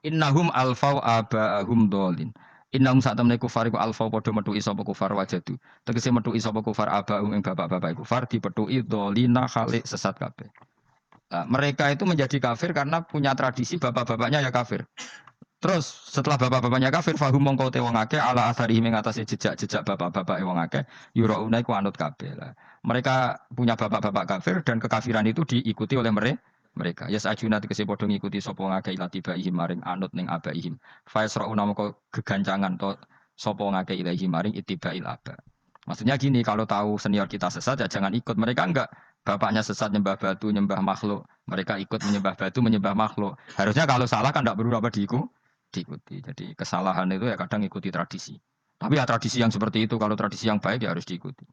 Innahum alfau aba'ahum dolin. Innahum saat temen kufar iku alfau padha metuki sapa kufar wajadu. Tegese metuki sapa kufar aba'ahum ing bapak-bapak kufar dipetuki dolina khalik sesat kabeh. Nah, mereka itu menjadi kafir karena punya tradisi bapak-bapaknya ya kafir. Terus setelah bapak-bapaknya kafir fahum mongko te wong akeh ala asari ing atase jejak-jejak bapak-bapak wong akeh yurauna iku anut kabeh lah. Mereka punya bapak-bapak kafir dan kekafiran itu diikuti oleh mereka. Ya sajuna tegese padha ngikuti sapa ngakeh ilati baihim maring anut ning abaihim. Fa yasrauna mongko gegancangan to sapa ngakeh ilahi maring ittibail aba. Maksudnya gini, kalau tahu senior kita sesat ya jangan ikut. Mereka enggak bapaknya sesat nyembah batu, nyembah makhluk. Mereka ikut menyembah batu, menyembah makhluk. Harusnya kalau salah kan enggak perlu apa diikuti. Jadi kesalahan itu ya kadang ikuti tradisi. Tapi ya tradisi yang seperti itu, kalau tradisi yang baik ya harus diikuti.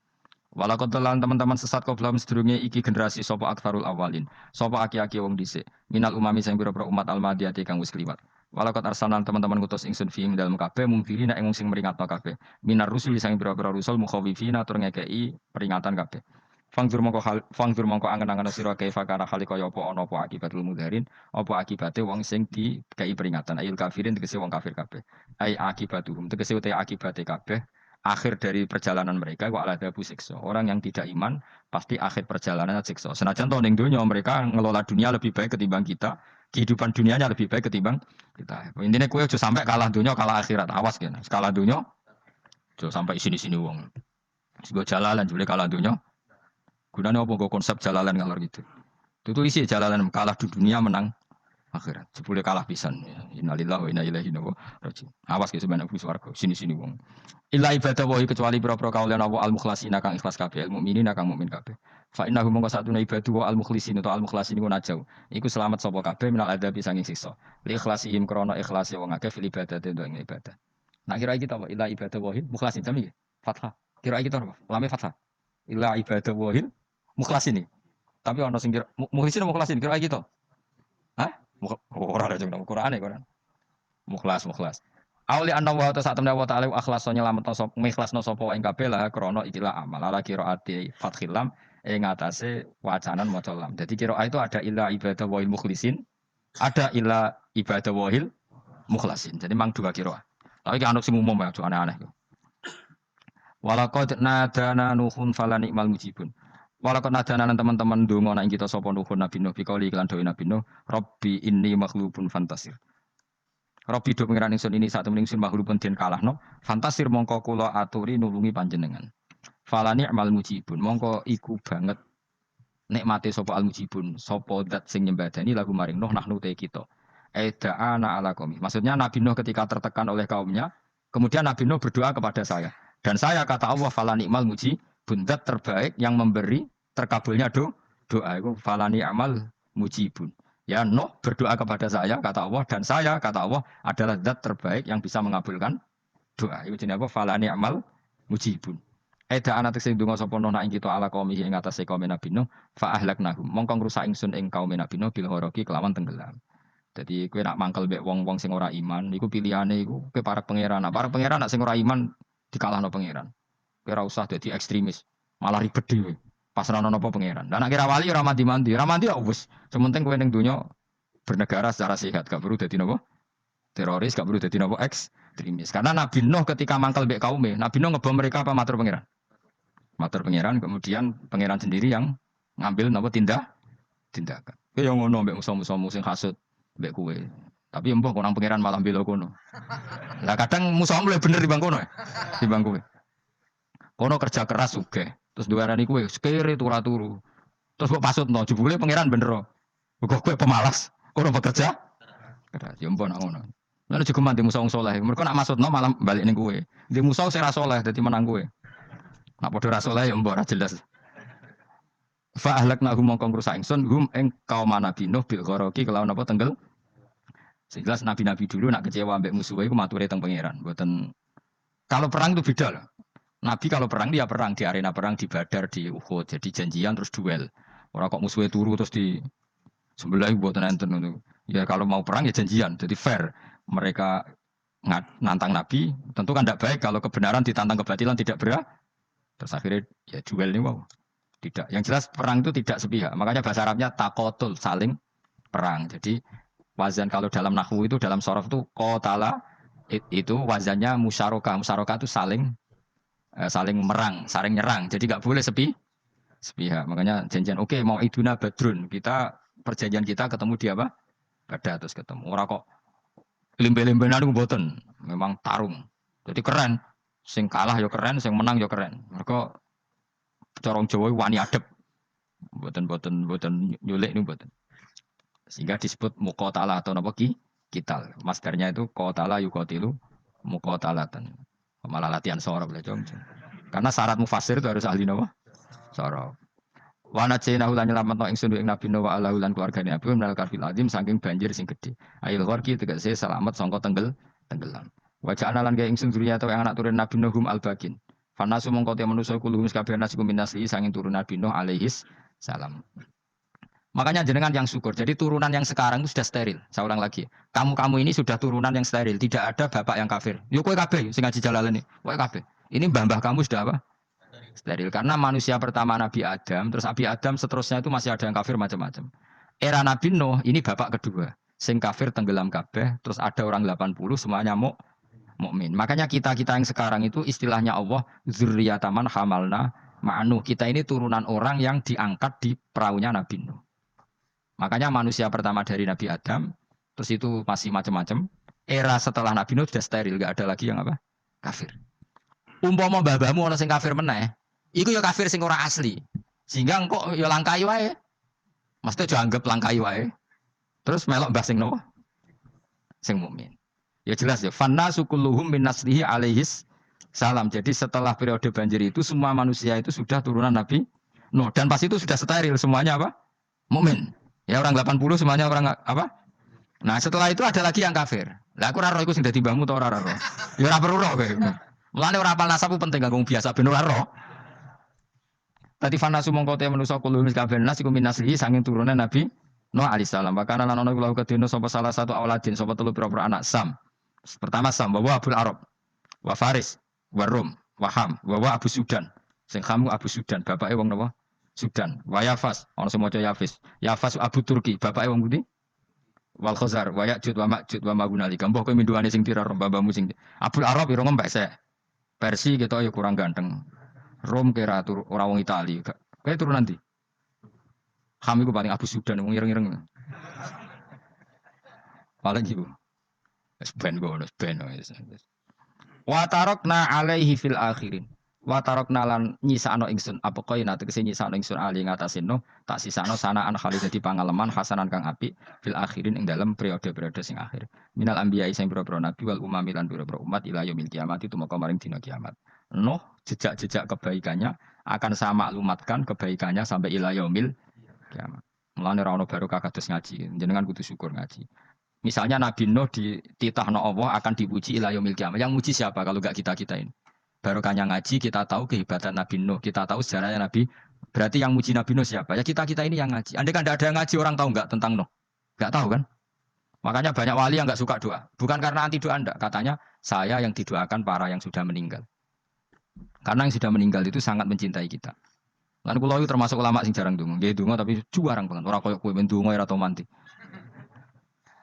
Walau telan teman-teman sesat kau belum sedurunge iki generasi sopo akfarul awalin, sopo aki-aki wong dhisik, minal umami sing pira-pira umat almadiyati kang wis kliwat. Walau arsalan teman-teman ngutus ingsun fiim dalam kabeh mungkirina ing sing meringatno kabeh. Minar rusul sing pira-pira rusul mukhawifina tur ngekeki peringatan kabeh. Fangdur mongko angen-angen sira kaifa kana hale kaya apa ana apa akibatul mudharin, apa akibate wong sing dikei peringatan ayil kafirin tegese wong kafir kabeh. Ai akibatuhum tegese uta akibate kabeh akhir dari perjalanan mereka wa ala dabu siksa. Orang yang tidak iman pasti akhir perjalanan siksa. Senajan to ning donya mereka ngelola dunia lebih baik ketimbang kita. Kehidupan dunianya lebih baik ketimbang kita. Intinya kue aja sampai kalah dunia kalah akhirat. Awas kan. Kalah dunia aja sampai sini-sini wong. Sebuah jalalan juga kalah dunia. Gunanya apa konsep jalalan ngalor gitu. Itu isi jalalan kalah di dunia menang akhirat. Sepuluh kalah pisan. Innalillahi wa inna ilaihi raji'un. Awas ke sebenarnya swarga. Sini-sini wong. Illa ibadah wahi kecuali pira-pira kaulan wa al mukhlasina kang ikhlas kabeh, al mukminin kang mukmin kabeh. Fa innahu mongko satuna ibadah wa al mukhlisin atau al mukhlasin iku najau. Iku selamat sapa kabeh minal adabi sanging siksa. Li ikhlasihim krana ikhlase wong akeh fil ibadah untuk ing ibadah. Nah kira kita apa? Illa ibadah wahid mukhlasin jami fathah. Kira kita apa? Lame fathah. Illa ibadah wahid mukhlasin. Tapi ana sing kira mukhlisin mukhlasin kira kita. Hah? Ora ada jeng Quran ya Quran. Mukhlas mukhlas. Auli anna wa ta satamna wa ta'ala akhlasa nyelametno sapa mikhlasno sapa ing kabeh lah krana ikilah amal ala qiraati fathil lam ing atase wacanan maca lam. Jadi qiraat itu ada illa ibadah wahil mukhlisin, ada illa ibadah wahil mukhlasin. Jadi memang dua qiraat. Tapi kan sing umum ya, aneh-aneh. Walaqad nadana nuhun fala ni'mal mujibun. Walaqad nadana teman-teman donga nek kita sapa nuhun nabi nuh bi kauli iklan dawuh nabi nuh, Rabbi inni maghlubun fantasir. Robi do pengiran ingsun ini saat temen ingsun makhlukun den kalahno fantasir mongko kula aturi nulungi panjenengan falani amal mujibun mongko iku banget nikmate sapa al mujibun sapa zat sing nyembadani lagu maring Nuh nahnu te kita ana ala qaumi maksudnya Nabi Nuh ketika tertekan oleh kaumnya kemudian Nabi Nuh berdoa kepada saya dan saya kata Allah falani amal mujibun zat terbaik yang memberi terkabulnya doa itu falani amal mujibun. Ya Nuh berdoa kepada saya kata Allah dan saya kata Allah adalah zat terbaik yang bisa mengabulkan doa. Itu jenenge apa? Falani amal mujibun. Eda ana sing donga sapa Nuh ing kita ala kaum ing atase kaum Nabi Nuh fa ahlaknahum. Mongko ngrusak ingsun ing kaum Nabi Nuh bil ghoroki kelawan tenggelam. Jadi kowe nak mangkel mbek wong-wong sing ora iman iku pilihane iku kowe para pangeran. Nah, para pangeran nak sing ora iman dikalahno pangeran. Kowe ora usah dadi ekstremis, malah ribet dhewe. Pasrahno napa pangeran. Lah nek kira wali ora mandi-mandi, ora mandi ya wis. Sementing kowe ning donya bernegara secara sehat, gak perlu dadi napa? Teroris, gak perlu dadi napa ekstremis. Karena Nabi Nuh ketika mangkel mbek kaume, Nabi Nuh ngebom mereka apa matur pangeran? Matur pangeran, kemudian pangeran sendiri yang ngambil napa tindakan. Kowe yo ngono mbek musuh-musuhmu sing hasud mbek kowe. Tapi mbah kurang pangeran malah bela kono. Lah kadang musuhmu luwih bener timbang kono. Timbang kowe. Kono kerja keras sugih. Terus duarani kowe sekere turu. Terus kok pasutno jebule pangeran bener. Kok kowe pemalas. Kono bekerja keras. Ya mbah nak ngono. Lalu juga mandi musuh soleh. Mereka nak masutno malah balik ning kowe. Di musuh sing ra soleh dadi menang kowe. Nak padha ra soleh ya mbah ra jelas. Fa ahlaknahum mongko ngrusak ingsun hum ing kaum Nabi Nuh bil ghoroki kelawan apa tenggel. Jelas nabi-nabi dulu nak kecewa ambek musuhe iku mature teng pangeran. Mboten kalau perang itu beda loh. Nabi kalau perang dia perang di arena perang di Badar di Uhud jadi janjian terus duel. Orang kok musuhnya turu terus di sebelah buat nonton itu. Ya kalau mau perang ya janjian jadi fair. Mereka nantang Nabi tentu kan tidak baik kalau kebenaran ditantang kebatilan tidak berat. Terus akhirnya ya duel ini wow. Tidak. Yang jelas perang itu tidak sepihak. Makanya bahasa Arabnya takotul saling perang. Jadi Wazan kalau dalam nahwu itu dalam sorof itu qatala itu wazannya musyarakah. Musyarakah itu saling merang, saling nyerang. Jadi nggak boleh sepihak. Makanya janjian oke mau iduna badrun. Kita perjanjian kita ketemu di apa? Badar terus ketemu. Ora kok limbe-limbenan itu mboten. Memang tarung. Jadi keren. Sing kalah yo keren, sing menang yo keren. Mereka corong Jawa wani adep. Mboten nyulik niku mboten. Sehingga disebut muqatalah atau napa kital. Masdarnya itu qatala yuqatilu muqatalatan. Malah latihan sorab lah jom. Karena syarat mufasir itu harus ahli napa? Sorab. Wa najaynahu lan nyelametno ingsun ing Nabi Nuh wa alahu lan keluargane Nabi minal karfil azim saking banjir sing gedhe. Ail gharqi tegese selamat sangka tenggelam. Wa ja'alna lan gawe ingsun zuriyata yang anak turun Nabi Nuhum al-bakin. Fanasu mongko te manusa kulluhum kabeh nas iku minasli saking turun Nabi Nuh alaihis salam. Makanya jenengan yang syukur. Jadi turunan yang sekarang itu sudah steril. Saya ulang lagi. Kamu ini sudah turunan yang steril. Tidak ada bapak yang kafir. Yo kowe kabeh sing ngaji Jalalain ini. Kowe kabeh. Ini mbah-mbah kamu sudah apa? Steril. Karena manusia pertama Nabi Adam, terus Nabi Adam seterusnya itu masih ada yang kafir macam-macam. Era Nabi Nuh ini bapak kedua. Sing kafir tenggelam kabeh, terus ada orang 80 semuanya mukmin. Makanya kita-kita yang sekarang itu istilahnya Allah zurriyataman hamalna ma'nuh. Kita ini turunan orang yang diangkat di perahunya Nabi Nuh. Makanya manusia pertama dari Nabi Adam, terus itu masih macam-macam. Era setelah Nabi Nuh sudah steril, nggak ada lagi yang apa? Kafir. Umpama mbah-mbahmu ana sing kafir meneh, iku ya kafir sing ora asli. Sehingga engko ya langkai wae. Mesti aja anggap langkai wae. Terus melok mbah sing nopo? Sing mukmin. Ya jelas ya, fanna sukulluhum min naslihi alaihis salam. Jadi setelah periode banjir itu semua manusia itu sudah turunan Nabi Nuh dan pas itu sudah steril semuanya apa? Mukmin. Ya orang 80 semuanya orang apa? Nah setelah itu ada lagi yang kafir. Lah aku ora roh iku sing dadi mbahmu ta ora roh. Ya ora perlu roh kowe. Mulane ora apal nasab penting kanggo biasa ben ora roh. Tadi fanasu mongko te manusa kulo mis kabeh nas iku minaslihi sanging turunan Nabi Nuh alaihissalam. Bahkan lan ono kula kedene sapa salah satu auladin sapa telu pira-pira anak Sam. Pertama Sam wa Abul Arab wa Faris wa Rum wa Ham wa Abu Sudan. Sing Ham Abu Sudan bapake wong napa? Sudan, wa Yafas, ono sing maca Yafis. Yafas Abu Turki, bapake wong pundi? Wal Khazar, wa Ya'jud wa Ma'jud wa Mabunali. Mbah kowe minduane sing tira mbahmu sing. Abdul Arab ira ngembek sek. Persi gitu ya kurang ganteng. Rom kira tur ora wong Itali. Kowe turunan ndi? Ham iku paling Abu Sudan wong ireng-ireng. Paling iku. Wis ben ngono, ben. Wa tarakna alaihi fil akhirin. Wa tarakna lan nyisano ingsun apa koina tegese nyisano ingsun ali ngatasin no tak sisano sanaan kali dadi pangalaman hasanan kang apik fil akhirin ing dalam periode-periode sing akhir minal anbiya sing pira-pira nabi wal umami lan pira-pira umat ila yaumil kiamat itu maka maring dina kiamat no jejak-jejak kebaikannya akan saya maklumatkan kebaikannya sampai ila yaumil kiamat mulane ora ono barokah kados ngaji jenengan kudu syukur ngaji. Misalnya Nabi Nuh dititahno Allah akan dipuji ila yaumil kiamat. Yang muji siapa kalau enggak kita-kita ini? Barokahnya ngaji kita tahu kehebatan Nabi Nuh, kita tahu sejarahnya Nabi. Berarti yang muji Nabi Nuh siapa? Ya kita-kita ini yang ngaji. Andai kan tidak ada yang ngaji orang tahu enggak tentang Nuh? Enggak tahu kan? Makanya banyak wali yang enggak suka doa. Bukan karena anti doa enggak, katanya saya yang didoakan para yang sudah meninggal. Karena yang sudah meninggal itu sangat mencintai kita. Lan kula itu termasuk ulama sing jarang donga. Nggih donga tapi jarang banget. Ora koyo kowe men donga ora tau mati.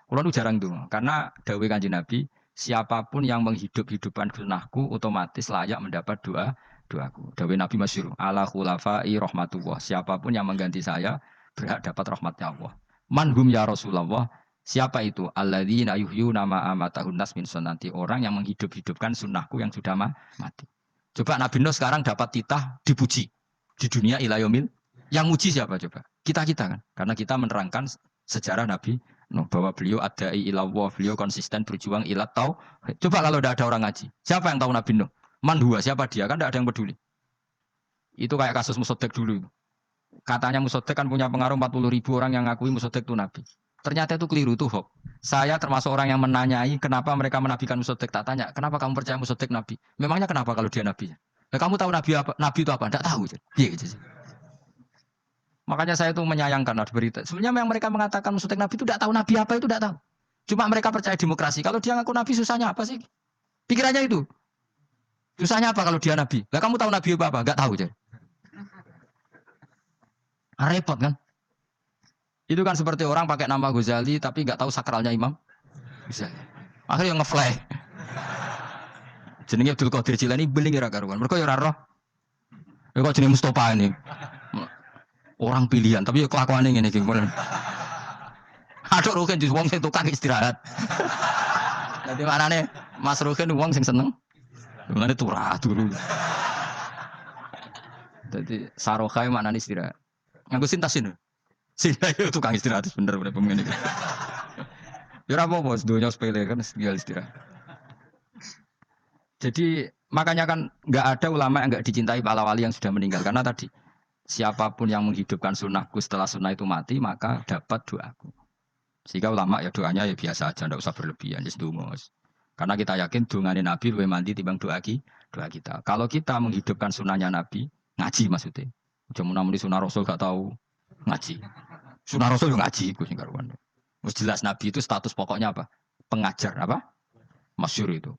Kulo nu jarang donga karena dawuh Kanjeng Nabi, siapapun yang menghidup-hidupkan sunnahku otomatis layak mendapat doaku. Dawuh Nabi masyhur, ala khulafai rahmatullah. Siapapun yang mengganti saya berhak dapat rahmatnya Allah. Manhum ya Rasulullah. Siapa itu? Alladzina yuhyuna ma amatahun nas min sunnati. Orang yang menghidup-hidupkan sunnahku yang sudah mati. Coba Nabi Nuh sekarang dapat titah dipuji di dunia ila yaumil. Yang muji siapa coba? Kita-kita kan. Karena kita menerangkan sejarah Nabi Nuh bahwa beliau adai ilallah, beliau konsisten berjuang ilat tau. Coba kalau tidak ada orang ngaji, siapa yang tahu Nabi Nuh? Man huwa, siapa dia? Kan tidak ada yang peduli. Itu kayak kasus Musoddek dulu. Katanya Musoddek kan punya pengaruh 40.000 orang yang ngakui Musoddek itu Nabi. Ternyata itu keliru, itu hoax. Saya termasuk orang yang menanyai kenapa mereka menabikan Musoddek. Tak tanya, kenapa kamu percaya Musoddek Nabi? Memangnya kenapa kalau dia Nabi? Nah, kamu tahu Nabi apa? Nabi itu apa? Tidak tahu. Iya gitu. Makanya saya itu menyayangkan ada berita. Sebenarnya yang mereka mengatakan Musoddek Nabi itu tidak tahu Nabi apa itu tidak tahu. Cuma mereka percaya demokrasi. Kalau dia ngaku Nabi susahnya apa sih? Pikirannya itu. Susahnya apa kalau dia Nabi? Lah kamu tahu Nabi apa? Enggak tahu. Repot kan? Itu kan seperti orang pakai nama Ghazali tapi nggak tahu sakralnya Imam Ghazali. Akhirnya ngefly. Jenenge Abdul Qadir Jilani beling ora karuan. Mergo ya ora roh. Ya kok jenenge Mustofa ini. Orang pilihan tapi ya kelakuane ngene iki. Aduh Rukin wong sing tukang istirahat. Dadi manane Mas Rukin wong sing seneng. Mangane turah turu. Dadi saroha maknane istirahat. Nganggo sintasin. Sinta itu tukang istirahat bener bener pemimpin iki. Ya ora apa-apa, donya sepele kan tinggal istirahat. Jadi makanya kan nggak ada ulama yang nggak dicintai para wali yang sudah meninggal karena tadi siapapun yang menghidupkan sunnahku setelah sunnah itu mati maka dapat doaku. Sehingga ulama ya doanya ya biasa aja, nggak usah berlebihan, just dumos. Karena kita yakin dongane Nabi luwih mandi timbang doa kita. Kalau kita menghidupkan sunnahnya Nabi, ngaji maksudnya. Cuma namun di sunnah Rasul gak tahu ngaji. Sunnah Rasul juga ngaji, gue sing karuan. Mesti jelas Nabi itu status pokoknya apa? Pengajar apa? Masyhur itu.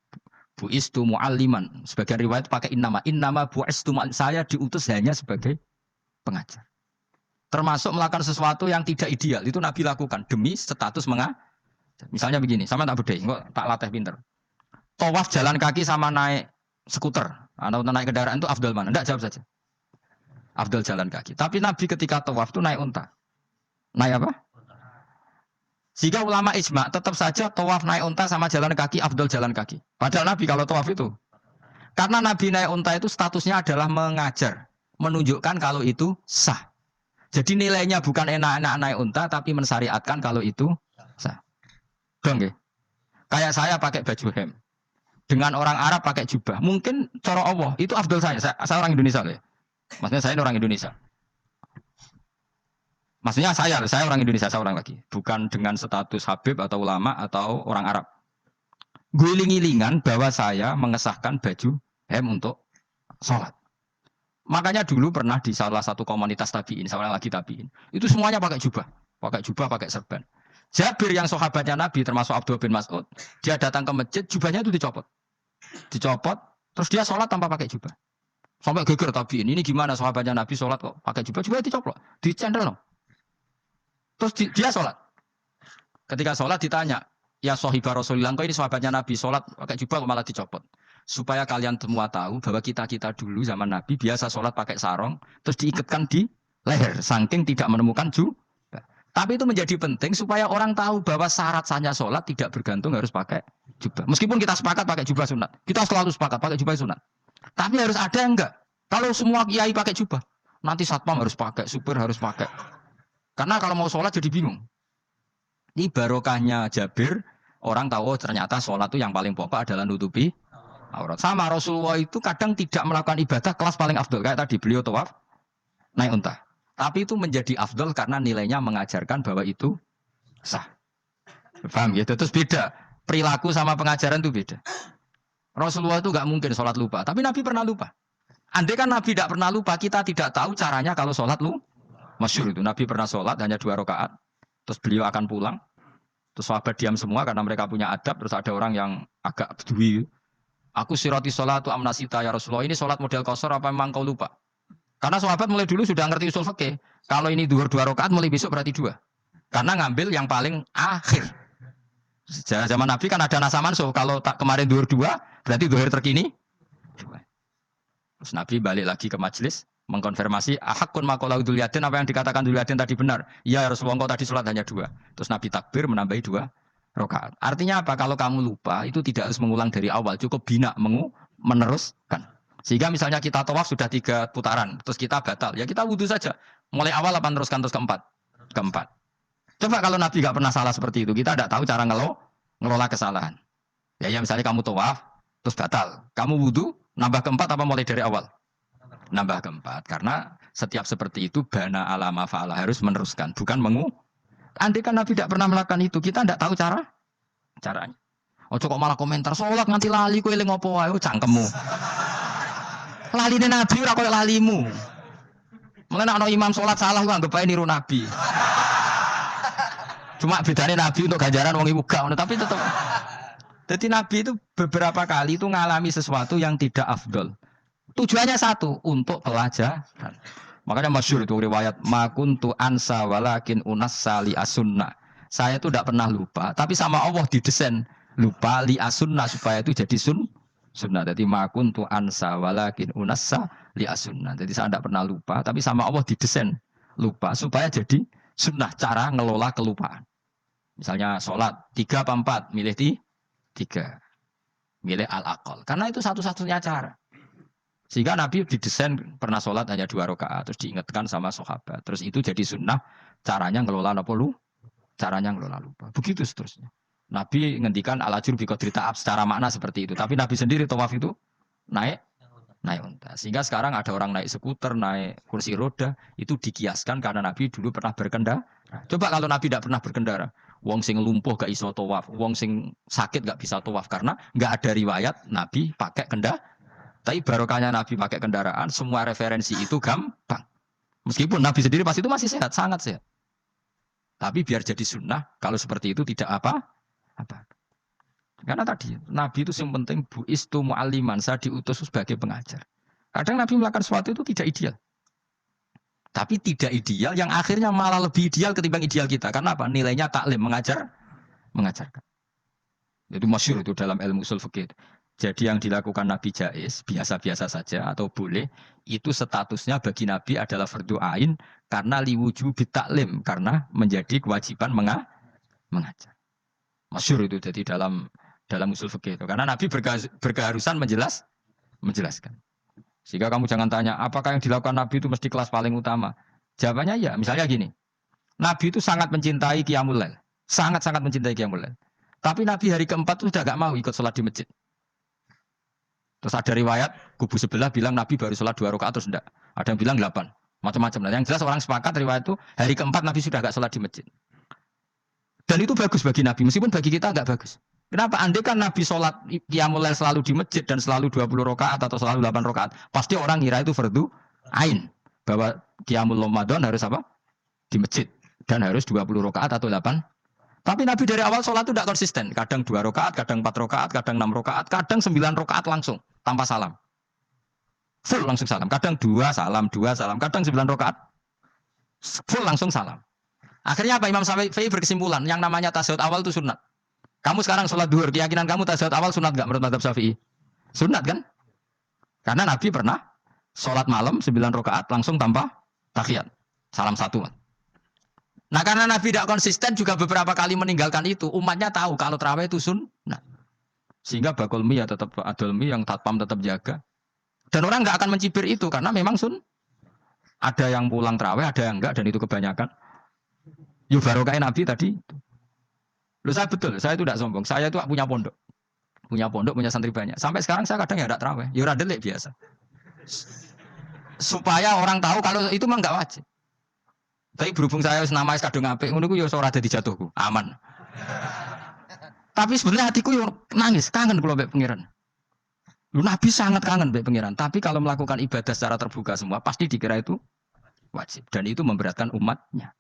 Bu'istu mu'alliman. Sebagian riwayat pakai innama bu'istu mu'alliman. Saya diutus hanya sebagai pengajar. Termasuk melakukan sesuatu yang tidak ideal. Itu Nabi lakukan demi status mengajar. Misalnya begini, sama tak bedai, tak latih pinter. Tawaf jalan kaki sama naik skuter. Atau naik kendaraan itu afdal mana? Tidak, jawab saja. Afdal jalan kaki. Tapi Nabi ketika tawaf itu naik unta. Naik apa? Sehingga ulama ijma tetap saja tawaf naik unta sama jalan kaki afdal jalan kaki. Padahal Nabi kalau tawaf itu. Karena Nabi naik unta itu statusnya adalah mengajar. Menunjukkan kalau itu sah. Jadi nilainya bukan enak-enak naik unta tapi mensyariatkan kalau itu sah. Dong ya? Kayak saya pakai baju hem. Dengan orang Arab pakai jubah. Mungkin cara Allah itu afdal saya orang Indonesia loh ya. Maksudnya saya ini orang Indonesia. Maksudnya saya orang Indonesia, saya orang lagi. Bukan dengan status Habib atau ulama atau orang Arab. Guling-gilingan bahwa saya mengesahkan baju hem untuk sholat. Makanya dulu pernah di salah satu komunitas tabiin, saya lagi tabiin. Itu semuanya pakai jubah, pakai serban. Jabir yang sahabatnya Nabi termasuk Abdullah bin Mas'ud, dia datang ke masjid, jubahnya itu dicopot, terus dia sholat tanpa pakai jubah. Sampai geger tabiin, ini gimana sahabatnya Nabi sholat kok pakai jubah, jubahnya dicopot, dicendel loh. Terus dia sholat. Ketika sholat ditanya, ya sahibah Rasulullah, kok ini sahabatnya Nabi sholat pakai jubah kok malah dicopot. Supaya kalian semua tahu bahwa kita dulu zaman Nabi biasa sholat pakai sarong, terus diikatkan di leher, saking tidak menemukan jubah. Tapi itu menjadi penting supaya orang tahu bahwa syarat sahnya sholat tidak bergantung harus pakai jubah. Meskipun kita sepakat pakai jubah sunat, kita selalu sepakat pakai jubah sunat. Tapi harus ada enggak? Kalau semua kiai pakai jubah, nanti satpam harus pakai, supir harus pakai. Karena kalau mau sholat jadi bingung. Ini barokahnya Jabir, orang tahu ternyata sholat itu yang paling pokok adalah nutupi aurat. Sama Rasulullah itu kadang tidak melakukan ibadah kelas paling afdol. Kayak tadi beliau tawaf naik unta. Tapi itu menjadi afdol karena nilainya mengajarkan bahwa itu sah. Paham ya? Terus beda. Perilaku sama pengajaran itu beda. Rasulullah itu nggak mungkin sholat lupa. Tapi Nabi pernah lupa. Andai kan Nabi tidak pernah lupa, kita tidak tahu caranya kalau sholat lupa. Masyhur itu, Nabi pernah sholat hanya 2 rakaat, terus beliau akan pulang, terus sahabat diam semua karena mereka punya adab, terus ada orang yang agak bedui, aku sirati sholatu amnasita ya Rasulullah, ini sholat model qashar apa memang kau lupa? Karena sahabat mulai dulu sudah ngerti usul fikih, kalau ini 2 rakaat mulai besok berarti 2, karena ngambil yang paling akhir. Zaman Nabi kan ada nasa mansuh, kalau tak kemarin 2 berarti 2 terkini. Terus Nabi balik lagi ke majelis, mengkonfirmasi ahakun maqalau dzul yadin, apa yang dikatakan dzul yadin tadi benar. Ya Rasulullah, engkau tadi sholat hanya 2. Terus Nabi takbir menambahi 2 rakaat. Artinya apa? Kalau kamu lupa itu tidak harus mengulang dari awal, cukup bina meneruskan. Sehingga misalnya kita tawaf sudah 3 putaran, terus kita batal, ya kita wudu saja. Mulai awal apa teruskan terus keempat? Coba kalau Nabi nggak pernah salah seperti itu, kita tidak tahu cara ngelola kesalahan. Ya misalnya kamu tawaf terus batal, kamu wudu nambah keempat apa mulai dari awal? Nambah keempat, karena setiap seperti itu bana alama fa'ala, harus meneruskan, bukan Andai kan Nabi tidak pernah melakukan itu, kita tidak tahu caranya. Ojo kok malah komentar sholat nganti lali kowe eling opo wae, cangkemmu. Laline Nabi ora koyo lalimu. Mulane ana imam sholat salah kok anggap ae niru Nabi. Cuma bedane Nabi untuk ganjaran wong iku gak, tapi tetap. Jadi Nabi itu beberapa kali itu ngalami sesuatu yang tidak afdol. Tujuannya satu, untuk pelajaran. Makanya masyhur itu riwayat ma kuntu ansa walakin unassa li asunna. Saya itu tidak pernah lupa, tapi sama Allah didesain lupa li asunna supaya itu jadi sunnah. Jadi ma kuntu ansa walakin unassa li asunna. Jadi saya tidak pernah lupa, tapi sama Allah didesain lupa supaya jadi sunnah cara ngelola kelupaan. Misalnya sholat 3 apa 4, milih 3. Milih al-aqal. Karena itu satu-satunya cara. Sehingga Nabi didesain pernah sholat hanya 2 rakaat, terus diingatkan sama sahabat. Terus itu jadi sunnah, caranya ngelola apa lu? Caranya ngelola lupa. Begitu seterusnya. Nabi ngendikan al-ajur bi qadri ta'ab secara makna seperti itu. Tapi Nabi sendiri tawaf itu naik unta. Sehingga sekarang ada orang naik skuter, naik kursi roda, itu dikiaskan karena Nabi dulu pernah berkendara. Coba kalau Nabi tidak pernah berkendara, wong sing lumpuh gak iso tawaf, wong sing sakit gak bisa tawaf karena gak ada riwayat Nabi pakai kendaraan. Tapi barokahnya Nabi pakai kendaraan, semua referensi itu gampang. Meskipun Nabi sendiri pas itu masih sehat, sangat sehat. Tapi biar jadi sunnah, kalau seperti itu tidak apa. Karena tadi, Nabi itu yang penting, bu'istu mu'alliman, saya diutus sebagai pengajar. Kadang Nabi melakukan sesuatu itu tidak ideal. Tapi tidak ideal, yang akhirnya malah lebih ideal ketimbang ideal kita. Karena apa? Nilainya taklim, mengajarkan. Itu masyhur itu dalam ilmu ushul fikih. Jadi yang dilakukan Nabi jaiz, biasa-biasa saja atau boleh, itu statusnya bagi Nabi adalah fardhu ain karena liwujubi taklim, karena menjadi kewajiban mengajar. Masyhur itu jadi dalam usul fikih itu. Karena Nabi berkeharusan menjelaskan. Sehingga kamu jangan tanya, apakah yang dilakukan Nabi itu mesti kelas paling utama? Jawabannya ya, misalnya gini. Nabi itu sangat mencintai qiyamul lail. Sangat-sangat mencintai qiyamul lail. Tapi Nabi hari keempat itu sudah gak mau ikut sholat di masjid. Terus ada riwayat, kubu sebelah bilang Nabi baru sholat 2 rakaat terus enggak. Ada yang bilang 8. Macam-macam. Nah, yang jelas orang sepakat riwayat itu, hari keempat Nabi sudah gak sholat di masjid. Dan itu bagus bagi Nabi, meskipun bagi kita enggak bagus. Kenapa? Andai kan Nabi sholat qiyamul lail selalu di masjid dan selalu 20 rakaat atau selalu 8 rakaat, pasti orang ngira itu fardhu ain. Bahwa qiyamul Ramadan harus apa? Di masjid. Dan harus 20 rakaat atau 8. Tapi Nabi dari awal sholat itu tidak konsisten. Kadang 2 rakaat, kadang 4 rakaat, kadang 6 rakaat, kadang 9 rakaat langsung. Tanpa salam. Full langsung salam. Kadang 2 salam, kadang 9 rakaat. Full langsung salam. Akhirnya apa? Imam Syafi'i berkesimpulan, yang namanya tasyahud awal itu sunat. Kamu sekarang sholat duhur, keyakinan kamu tasyahud awal sunat gak menurut mazhab Syafi'i? Sunat kan? Karena Nabi pernah sholat malam 9 rakaat langsung tanpa tahiyat. Salam 1. Nah karena Nabi tidak konsisten juga beberapa kali meninggalkan itu, umatnya tahu kalau tarawih itu sunnah. Sehingga bakul mi ya tetap adol mi, yang tatpam tetap jaga. Dan orang nggak akan mencibir itu karena memang ada yang pulang tarawih, ada yang enggak, dan itu kebanyakan. Yuk barokah Nabi tadi. Loh saya betul, saya itu tidak sombong. Saya itu punya pondok, punya santri banyak. Sampai sekarang saya kadang ya tidak tarawih, ya ora delik biasa. Supaya orang tahu kalau itu mah nggak wajib. Tapi berhubung saya nama kadung apik, ngono ku ya ora dadi jatuhku, aman. Tapi sebenarnya hatiku yo nangis, kangen kalau mbek pangeran. Lu Nabi sangat kangen mbek pangeran, tapi kalau melakukan ibadah secara terbuka semua pasti dikira itu wajib dan itu memberatkan umatnya.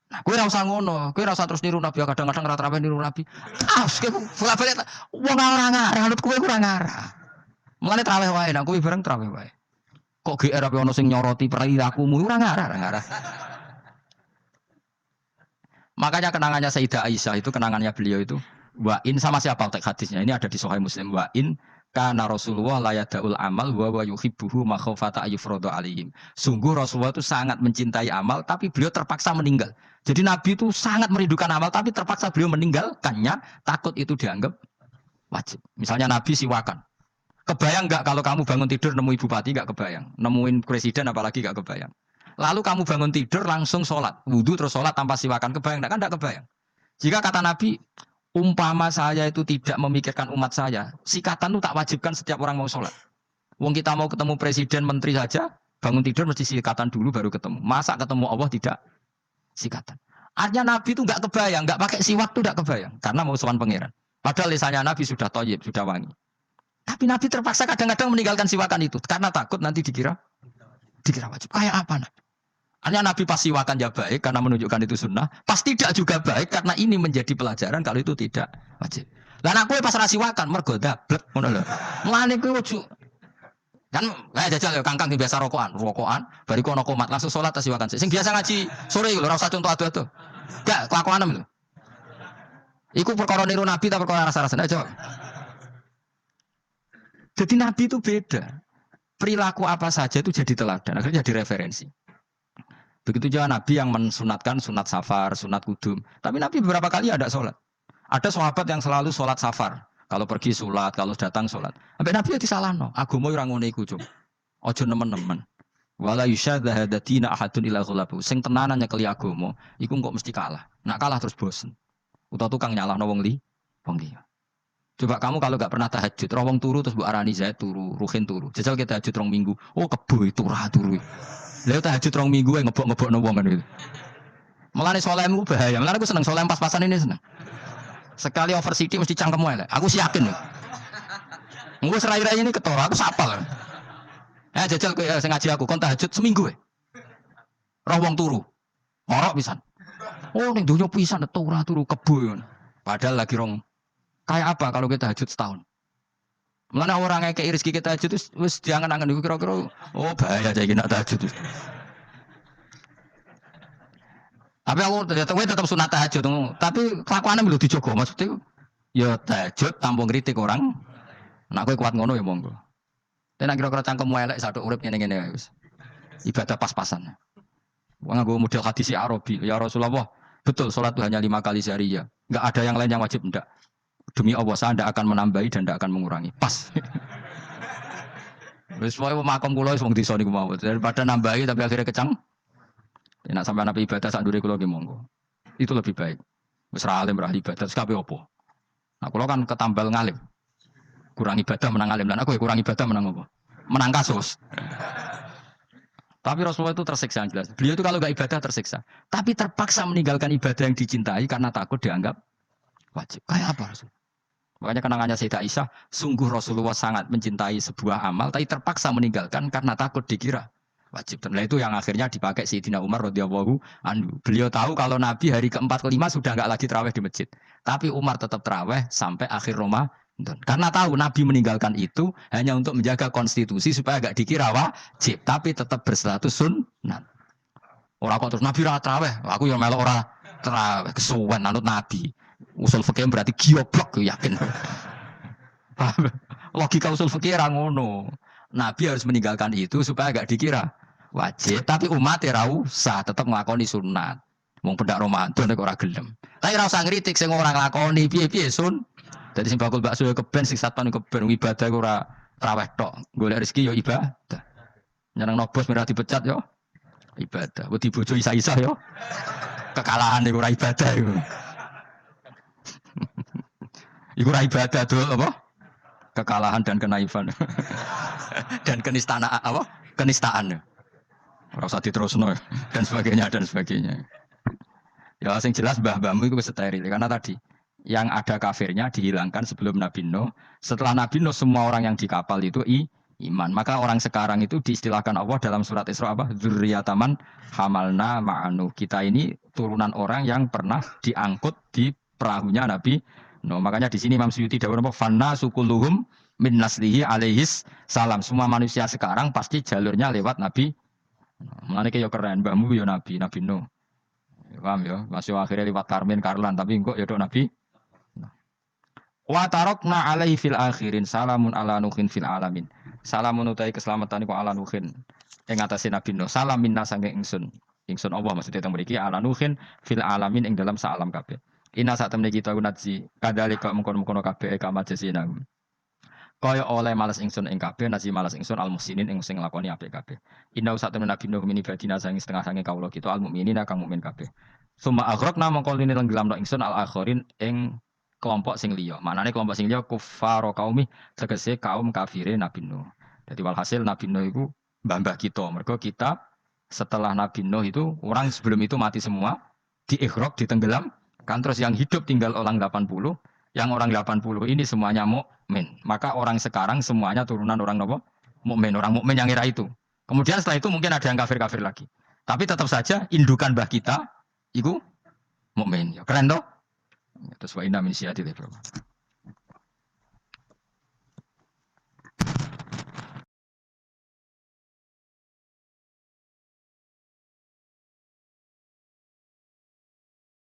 Nah, kowe ora usah ngono, kowe ora usah terus niru Nabi, kadang-kadang ora terape niru Nabi. Bolak-balik wong ora ngarah, anut kowe ora ngarah. Mulane traweh wae, nek kowe bareng traweh wae. Kok GR apa ono sing nyoroti perilakumu ora ngarah. Makanya kenangannya Sayyidah Aisyah itu, kenangannya beliau itu, wa'in sama siapa teks hadisnya, ini ada di Sahih Muslim, wa'in kana Rasulullah la yada'ul amal wa yuhibbuhu makhafata ayyufradu alaihim. Sungguh Rasulullah itu sangat mencintai amal, tapi beliau terpaksa meninggal. Jadi Nabi itu sangat merindukan amal, tapi terpaksa beliau meninggalkannya, takut itu dianggap wajib. Misalnya Nabi siwakan. Kebayang nggak kalau kamu bangun tidur nemu bupati, nggak kebayang. Nemuin presiden apalagi nggak kebayang. Lalu kamu bangun tidur langsung sholat, wudhu terus sholat tanpa siwakan, kebayang? Kan tidak kebayang. Jika kata Nabi, umpama saya itu tidak memikirkan umat saya, sikatan itu tak wajibkan setiap orang mau sholat. Wong kita mau ketemu presiden, menteri saja, bangun tidur mesti sikatan dulu baru ketemu. Masa ketemu Allah tidak sikatan? Artinya Nabi itu nggak kebayang, nggak pakai siwak itu nggak kebayang, karena mau sowan pangeran. Padahal lisannya Nabi sudah thayyib, sudah wangi. Tapi Nabi terpaksa kadang-kadang meninggalkan siwakan itu, karena takut nanti dikira wajib. Kayak apa Nabi? Artinya Nabi pas siwakan ya baik karena menunjukkan itu sunnah. Pas tidak juga baik karena ini menjadi pelajaran kalau itu tidak wajib. Lah nek kowe pas ra siwakan mergo dablek ngono lho. Mulane kowe ojo Kan jajal ya kangkang biasa rokokan, bariku ono komat langsung sholat tas wakan. Sing biasa ngaji sore iku lho ora usah contoh adu-adu. Gak kelakuanem lho. Iku perkara niru Nabi ta perkara rasa-rasa aja. Jadi Nabi itu beda. Perilaku apa saja itu jadi teladan, akhirnya jadi referensi. Begitu juga Nabi yang mensunatkan sunat safar, sunat kudum. Tapi Nabi beberapa kali ada sholat. Ada sahabat yang selalu sholat safar. Kalau pergi sholat, kalau datang sholat. Sampai Nabi ya disalahno. Agama ora ngono iku, Cung. Aja nemen-nemen. Wala yusyadza hadatina ahadun ila ghalabu. Sing tenanan nyekeli agama, iku kok mesti kalah. Nak kalah terus bosen. Utawa tukang nyalahno wong liya. Coba kamu kalau gak pernah tahajud, wong turu terus Bu Arani Zaid turu, Ruhin turu. Jajal kita tahajud 2 minggu. Oh kebo itu turu. Lah tahajud 2 minggu ngebok-ngebokno wong kan itu. Mulane salehmu bahaya. Mulane aku seneng saleh pas-pasan ini seneng. Sekali over city mesti cangkemmu elek. Aku sih yakin. Engko serai-rai ini ketara, aku sapal. Jajal kowe sing ngaji aku kon tahajud seminggu roh wong turu. Ngorok pisan. Oh ning donya pisan turu kebo. Padahal lagi rong. Kayak apa kalau kita tahajud setahun? Mana orang yang kayak rezeki kita tahajud itu wis diangan-angan itu kira-kira oh bahaya aja nak tahajud. Tapi aku tetap sunat tahajud, tapi kelakuannya belum dijogo maksudnya. Ya tahajud tampung kritik orang. Nak kowe kuat ngono ya monggo. Tapi nak kira-kira cangkemmu elek satu urip ngene-ngene wis. Ibadah pas-pasan. Wong nggo model hadis Arabi, ya Rasulullah, betul salat itu hanya 5 kali sehari ya. Enggak ada yang lain yang wajib enggak. Demi Allah saya tidak akan menambahi dan tidak akan mengurangi. Pas. Wis wae makom kula wis wong desa niku mau. Daripada nambahi tapi akhirnya kecang. Nek sampean ape ibadah sak ndure kula ki monggo. Itu lebih baik. Wis ra alim ra ibadah kabeh opo. Nah kula kan ketambal ngalim. Kurang ibadah menang alim lan aku ya kurang ibadah menang apa? Menang kasus. Tapi Rasulullah itu tersiksa jelas. Beliau itu kalau enggak ibadah tersiksa. Tapi terpaksa meninggalkan ibadah yang dicintai karena takut dianggap wajib. Kayak apa Rasul? Makanya kenangannya Sayyidah Aisyah, sungguh Rasulullah sangat mencintai sebuah amal, tapi terpaksa meninggalkan karena takut dikira wajib. Dan itu yang akhirnya dipakai Sayyidina Umar radhiyallahu anhu. Beliau tahu kalau Nabi hari ke-4 ke-5 sudah enggak lagi tarawih di masjid. Tapi Umar tetap tarawih sampai akhir Ramadan. Karena tahu Nabi meninggalkan itu hanya untuk menjaga konstitusi supaya enggak dikira wajib, tapi tetap berstatus sunnah. Orang kok terus Nabi ora tarawih, aku yang melok ora tarawih kesuwen anut Nabi. Usul fikih berarti gioblok yakin. Logika usul fikih ra ngono. Nabi harus meninggalkan itu supaya gak dikira wajib, tapi umat ora usah tetap nglakoni sunat. Wong pendak Ramadan nek ora gelem. Tapi ora usah ngritik sing ora nglakoni piye-piye sun. Dadi sing bakul bakso keben sing satpan keben ibadah ora traweh tok. Golek rezeki yo ibadah. Nyenengno bos merah dipecat yo ibadah. Wedi bojo isa-isa yo kekalahan iku ora ibadah iku. Iku ra ibadah tuh apa? Kekalahan dan kenaifan. Dan kenistaan apa? Kenistaan. Ora usah diterusno dan sebagainya. Ya sing jelas mbah-mbahmu itu steril karena tadi yang ada kafirnya dihilangkan sebelum Nabi Nuh. Setelah Nabi Nuh semua orang yang di kapal itu iman. Maka orang sekarang itu diistilahkan Allah dalam surat Isra apa? Dzurriyyataman hamalna ma'anu. Kita ini turunan orang yang pernah diangkut di perahunya Nabi. No, makanya di sini Imam Suyuti dawuh apa? Fanna sukuluhum min naslihi alaihis salam. Semua manusia sekarang pasti jalurnya lewat Nabi. Mulane ki yo keren, mbahmu yo Nabi Nuh. Paham ya? Masih akhirnya lewat Karmin, Karlan, tapi engko yo Nabi. Wa tarakna alaihi fil akhirin salamun ala nuhin fil alamin. Salamun utai keselamatan iku ala nuhin ing atase Nabi Nuh. Salam minna saking ingsun. Ingsun Allah maksudnya teng mriki ala nuhin fil alamin ing dalam saalam kabeh. Ina saat temne kita unatsi kadalika mengkono-mengkono kabeh kama jasina. Kaya oleh malas ingsun ing kabeh nasi malas ingsun al muhsinin ing sing nglakoni apik kabeh. Ina saat temne Nabi Nuh mini badina sange setengah sange kawula kita al mukminina kang mukmin kabeh. Summa aghraqna mongko lini tenggelamno ingsun al akhirin ing kelompok sing liya. Manane kelompok sing liya kufaro kaumi tegese kaum kafire Nabi Nuh. Jadi walhasil Nabi Nuh iku mbah-mbah kita. Mergo kita setelah Nabi Nuh itu orang sebelum itu mati semua, diikhraq, ditenggelam. Kan terus yang hidup tinggal orang 80, yang orang 80 ini semuanya mukmin. Maka orang sekarang semuanya turunan orang apa? Mukmin, orang mukmin yang era itu. Kemudian setelah itu mungkin ada yang kafir-kafir lagi. Tapi tetap saja indukan mbah kita itu mukmin. Ya, keren toh? Terus wa inna min syi'atihi.